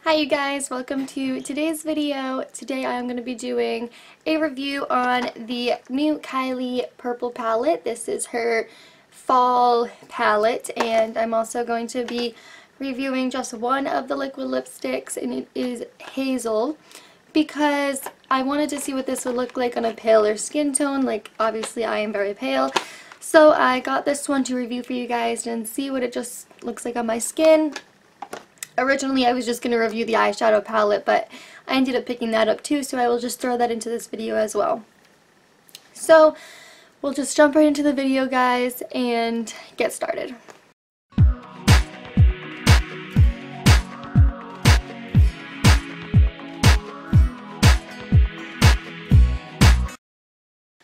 Hi you guys, welcome to today's video. Today I am going to be doing a review on the new Kylie purple palette. This is her fall palette, and I'm also going to be reviewing just one of the liquid lipsticks, and it is Hazel, because I wanted to see what this would look like on a paler skin tone. Like, obviously I am very pale, so I got this one to review for you guys and see what it just looks like on my skin. Originally I was just going to review the eyeshadow palette, but I ended up picking that up too, so I will just throw that into this video as well. So we'll just jump right into the video, guys, and get started.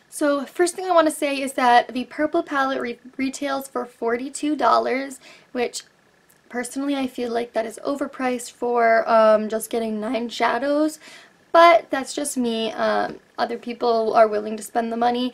So first thing I want to say is that the purple palette retails for $42, which personally I feel like that is overpriced for just getting 9 shadows, but that's just me. Other people are willing to spend the money.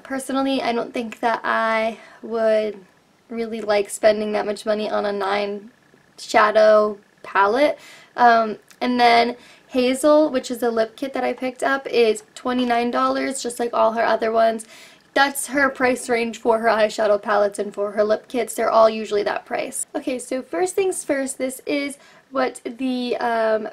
Personally, I don't think that I would really like spending that much money on a 9 shadow palette. And then Hazel, which is a lip kit that I picked up, is $29, just like all her other ones. That's her price range for her eyeshadow palettes and for her lip kits. They're all usually that price. Okay, so first things first, this is what the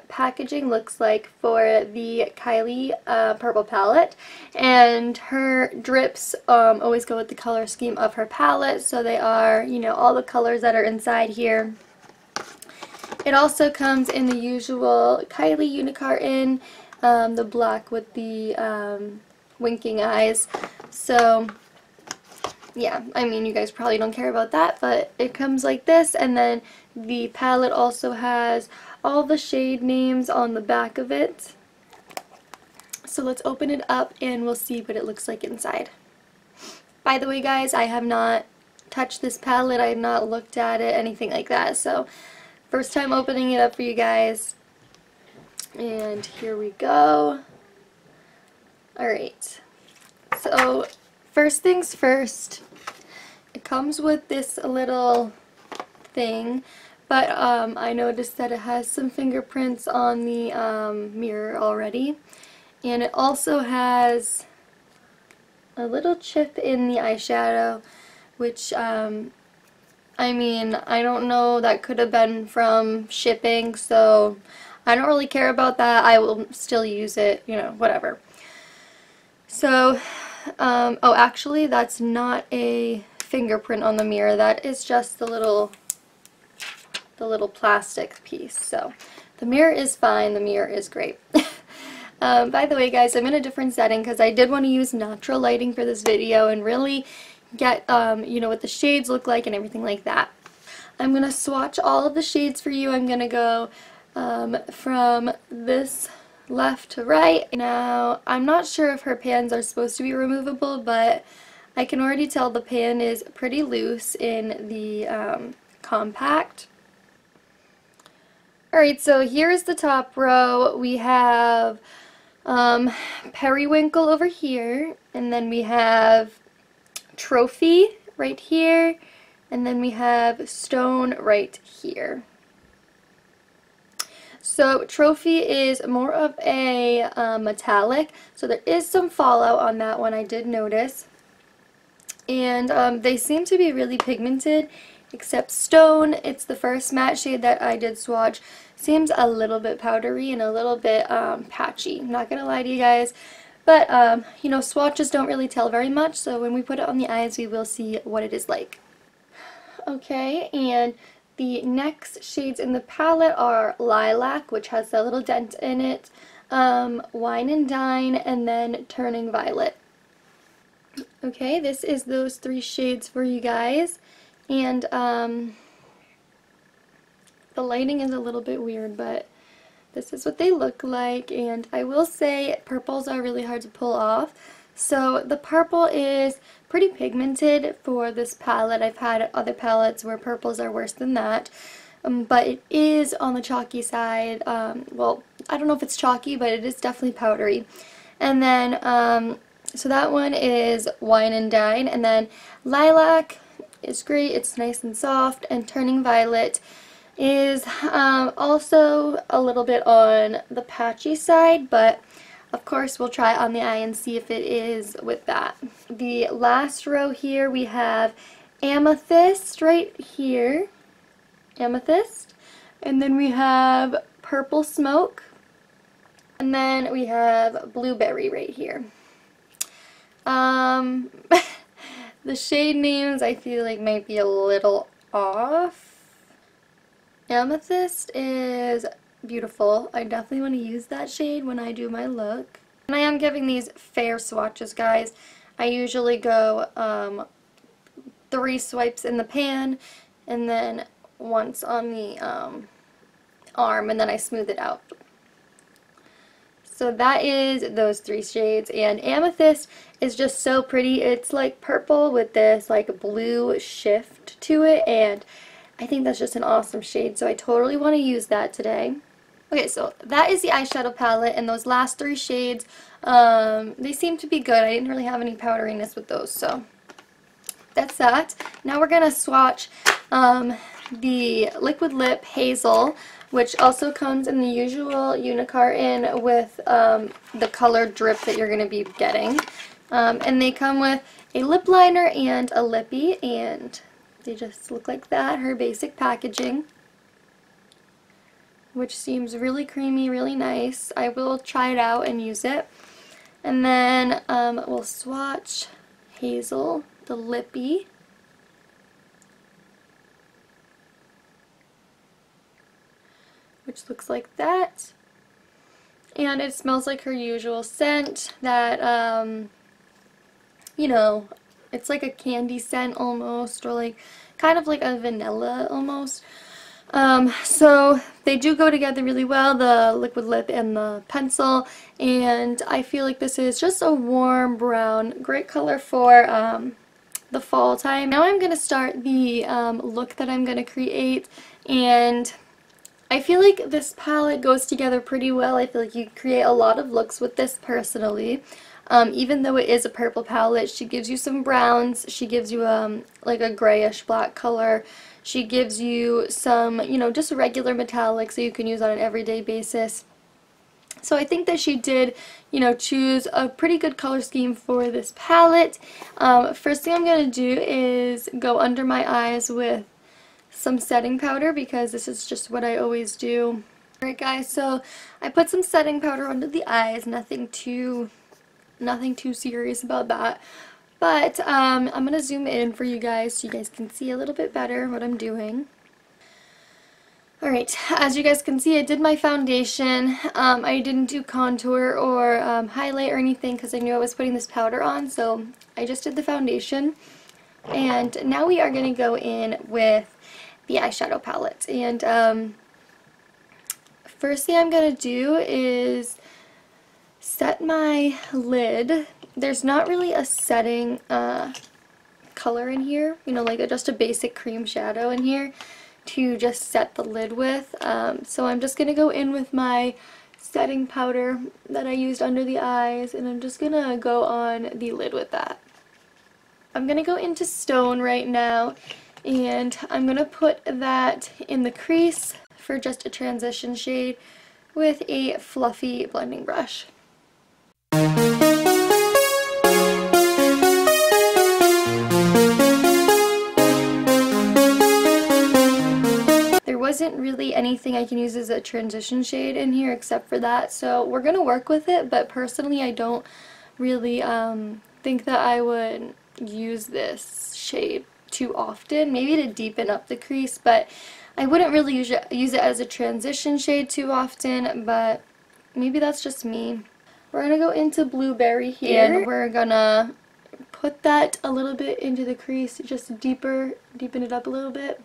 packaging looks like for the Kylie purple palette. And her drips always go with the color scheme of her palette, so they are, you know, all the colors that are inside here. It also comes in the usual Kylie unicarton, the black with the winking eyes. So yeah, I mean, you guys probably don't care about that, but it comes like this, and then the palette also has all the shade names on the back of it. So let's open it up and we'll see what it looks like inside. By the way, guys, I have not touched this palette, I have not looked at it, anything like that, so first time opening it up for you guys. And here we go. Alright, so first things first, it comes with this little thing, but I noticed that it has some fingerprints on the mirror already, and it also has a little chip in the eyeshadow, which I mean, I don't know, that could have been from shipping, so I don't really care about that. I will still use it, you know, whatever. So, oh, actually, that's not a fingerprint on the mirror. That is just the little plastic piece. So, the mirror is fine. The mirror is great. By the way, guys, I'm in a different setting because I did want to use natural lighting for this video and really get, you know, what the shades look like and everything like that. I'm going to swatch all of the shades for you. I'm going to go from this left to right. Now, I'm not sure if her pans are supposed to be removable, but I can already tell the pan is pretty loose in the compact. Alright, so here's the top row. We have Periwinkle over here, and then we have Trophy right here, and then we have Stone right here. So Trophy is more of a metallic, so there is some fallout on that one, I did notice. And they seem to be really pigmented, except Stone, it's the first matte shade that I did swatch, seems a little bit powdery and a little bit patchy. I'm not going to lie to you guys, but you know, swatches don't really tell very much, so when we put it on the eyes we will see what it is like. Okay, and the next shades in the palette are Lilac, which has a little dent in it, Wine and Dine, and then Turning Violet. Okay, this is those 3 shades for you guys, and the lighting is a little bit weird, but this is what they look like, and I will say purples are really hard to pull off. So the purple is pretty pigmented for this palette. I've had other palettes where purples are worse than that, but it is on the chalky side. Well, I don't know if it's chalky, but it is definitely powdery. And then, so that one is Wine and Dine, and then Lilac is great. It's nice and soft, and Turning Violet is also a little bit on the patchy side, but of course we'll try it on the eye and see if it is with that. The last row here we have Amethyst right here, Amethyst, and then we have Purple Smoke, and then we have Blueberry right here. The shade names I feel like might be a little off. Amethyst is beautiful. I definitely want to use that shade when I do my look. And I am giving these fair swatches, guys. I usually go 3 swipes in the pan and then once on the arm, and then I smooth it out. So that is those 3 shades, and Amethyst is just so pretty. It's like purple with this like blue shift to it, and I think that's just an awesome shade, so I totally want to use that today. Okay, so that is the eyeshadow palette, and those last 3 shades, they seem to be good. I didn't really have any powderiness with those, so that's that. Now we're going to swatch the Liquid Lip Hazel, which also comes in the usual unicarton with the color drip that you're going to be getting. And they come with a lip liner and a lippy, and they just look like that, her basic packaging, which seems really creamy, really nice. I will try it out and use it. And then we'll swatch Hazel, the lippy. Which looks like that. And it smells like her usual scent that, you know, it's like a candy scent almost, or like kind of like a vanilla almost. So they do go together really well, the liquid lip and the pencil, and I feel like this is just a warm brown, great color for the fall time. Now I'm going to start the look that I'm going to create, and I feel like this palette goes together pretty well. I feel like you create a lot of looks with this personally. Even though it is a purple palette, she gives you some browns, she gives you like a grayish black color, she gives you some, you know, just regular metallics that you can use on an everyday basis. So I think that she did, you know, choose a pretty good color scheme for this palette. First thing I'm going to do is go under my eyes with some setting powder, because this is just what I always do. Alright guys, so I put some setting powder under the eyes, nothing too serious about that. But I'm going to zoom in for you guys so you guys can see a little bit better what I'm doing. Alright, as you guys can see, I did my foundation. I didn't do contour or highlight or anything because I knew I was putting this powder on, so I just did the foundation. And now we are going to go in with the eyeshadow palette. And first thing I'm going to do is set my lid. There's not really a setting color in here, you know, like just a basic cream shadow in here to just set the lid with. So I'm just going to go in with my setting powder that I used under the eyes, and I'm just going to go on the lid with that. I'm going to go into Stone right now, and I'm going to put that in the crease for just a transition shade with a fluffy blending brush. There wasn't really anything I can use as a transition shade in here except for that, so we're going to work with it, but personally I don't really think that I would use this shade too often, maybe to deepen up the crease, but I wouldn't really use it as a transition shade too often, but maybe that's just me. We're going to go into Blueberry here, and we're going to put that a little bit into the crease, just deepen it up a little bit.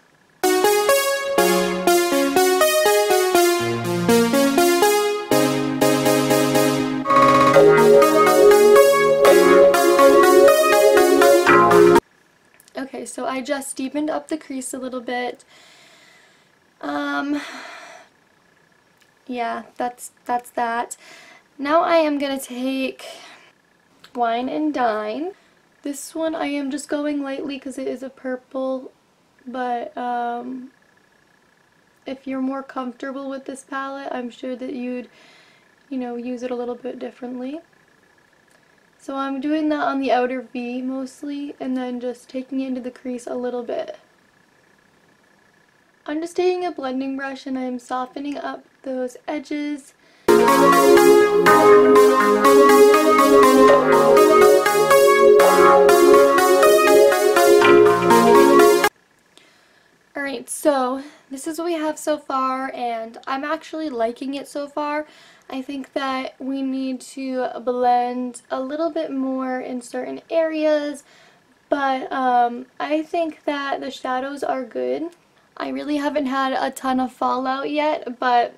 Okay, so I just deepened up the crease a little bit. Yeah, that's that. Now I am going to take Wine and Dine. This one I am just going lightly because it is a purple, but if you're more comfortable with this palette, I'm sure that you'd, you know, use it a little bit differently. So I'm doing that on the outer V mostly, and then just taking it into the crease a little bit. I'm just taking a blending brush and I'm softening up those edges. Alright, so this is what we have so far, and I'm actually liking it so far. I think that we need to blend a little bit more in certain areas, but I think that the shadows are good. I really haven't had a ton of fallout yet, but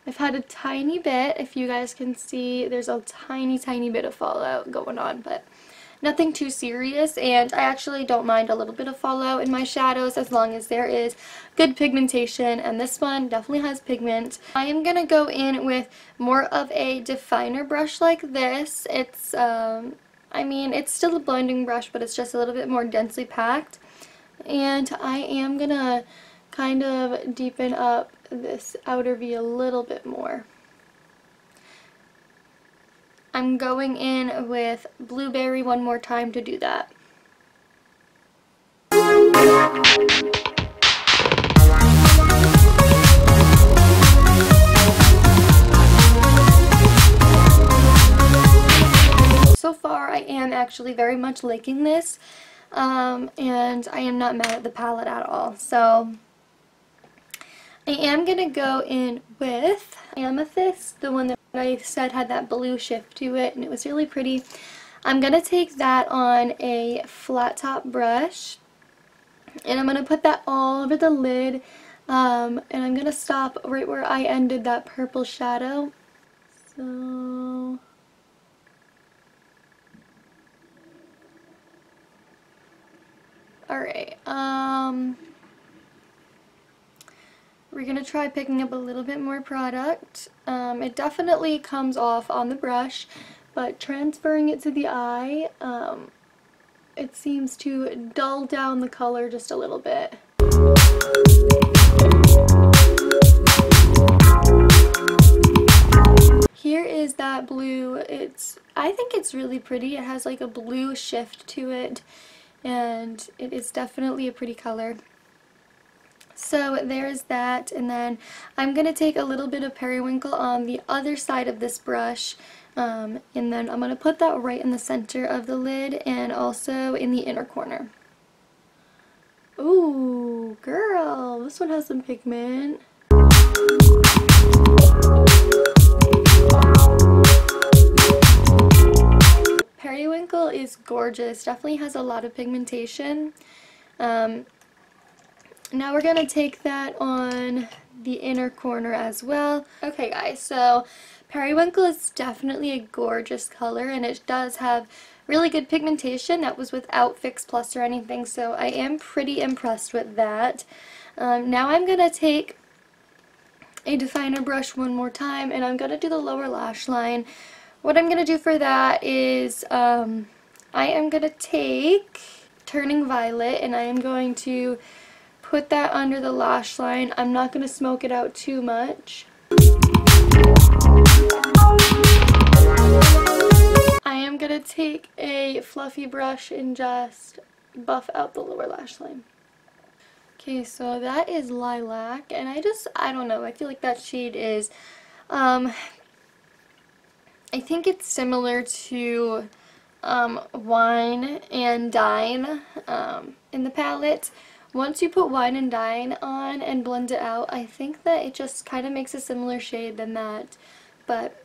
I've had a tiny bit. If you guys can see, there's a tiny bit of fallout going on, but nothing too serious, and I actually don't mind a little bit of fallout in my shadows as long as there is good pigmentation, and this one definitely has pigment. I am going to go in with more of a definer brush like this. It's, I mean, it's still a blending brush, but it's just a little bit more densely packed. And I am going to kind of deepen up this outer V a little bit more. I'm going in with Blueberry one more time to do that. So far I am actually very much liking this. And I am not mad at the palette at all. So I am going to go in with Amethyst, the one that I said had that blue shift to it, and it was really pretty. I'm going to take that on a flat top brush, and I'm going to put that all over the lid, and I'm going to stop right where I ended that purple shadow. So alright, we're going to try picking up a little bit more product. It definitely comes off on the brush, but transferring it to the eye, it seems to dull down the color just a little bit. Here is that blue. I think it's really pretty. It has like a blue shift to it, and it is definitely a pretty color. So there's that, and then I'm going to take a little bit of periwinkle on the other side of this brush, and then I'm going to put that right in the center of the lid and also in the inner corner. Ooh, girl, this one has some pigment. Periwinkle is gorgeous, definitely has a lot of pigmentation. Now we're going to take that on the inner corner as well. Okay guys, so periwinkle is definitely a gorgeous color, and it does have really good pigmentation. That was without Fix Plus or anything, so I am pretty impressed with that. Now I'm going to take a definer brush one more time, and I'm going to do the lower lash line. What I'm going to do for that is I am going to take Turning Violet, and I am going to put that under the lash line. I'm not going to smoke it out too much. I am going to take a fluffy brush and just buff out the lower lash line. Okay, so that is Lilac, and I don't know, I feel like that shade is, I think it's similar to Wine and Dine in the palette. Once you put Wine and Dine on and blend it out, I think that it just kind of makes a similar shade than that, but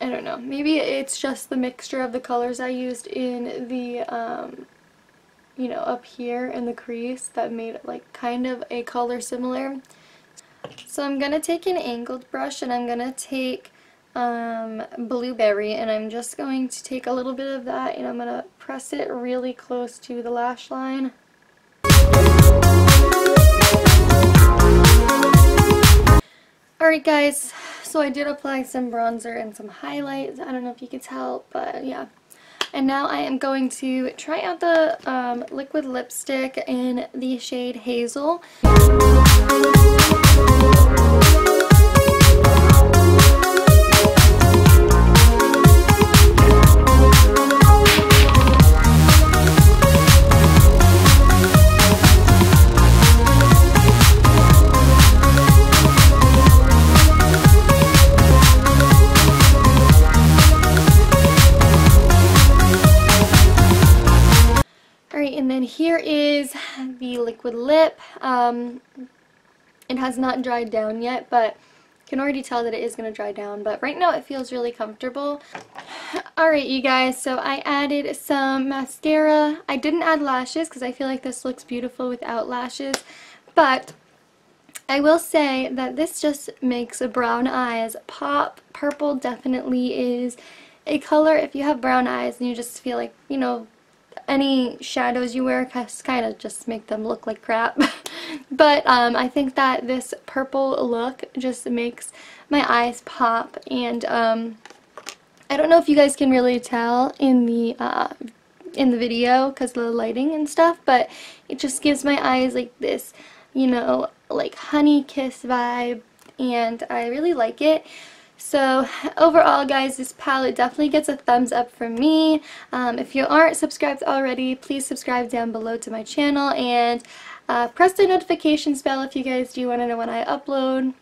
I don't know. Maybe it's just the mixture of the colors I used in the, you know, up here in the crease that made it like kind of a color similar. So I'm going to take an angled brush, and I'm going to take Blueberry, and I'm just going to take a little bit of that, and I'm going to press it really close to the lash line. Alright guys, so I did apply some bronzer and some highlights. I don't know if you could tell, but yeah. And now I am going to try out the liquid lipstick in the shade Hazel. And then here is the liquid lip. It has not dried down yet, but you can already tell that it is going to dry down. But right now it feels really comfortable. Alright, you guys, so I added some mascara. I didn't add lashes because I feel like this looks beautiful without lashes. But I will say that this just makes brown eyes pop. Purple definitely is a color if you have brown eyes and you just feel like, you know, any shadows you wear kind of just make them look like crap. But I think that this purple look just makes my eyes pop, and I don't know if you guys can really tell in the video because of the lighting and stuff, but it just gives my eyes like this, you know, like honey kiss vibe, and I really like it. So overall, guys, this palette definitely gets a thumbs up from me. If you aren't subscribed already, please subscribe down below to my channel, and press the notifications bell if you guys do want to know when I upload.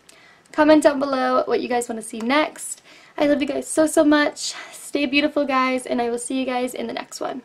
Comment down below what you guys want to see next. I love you guys so much. Stay beautiful, guys, and I will see you guys in the next one.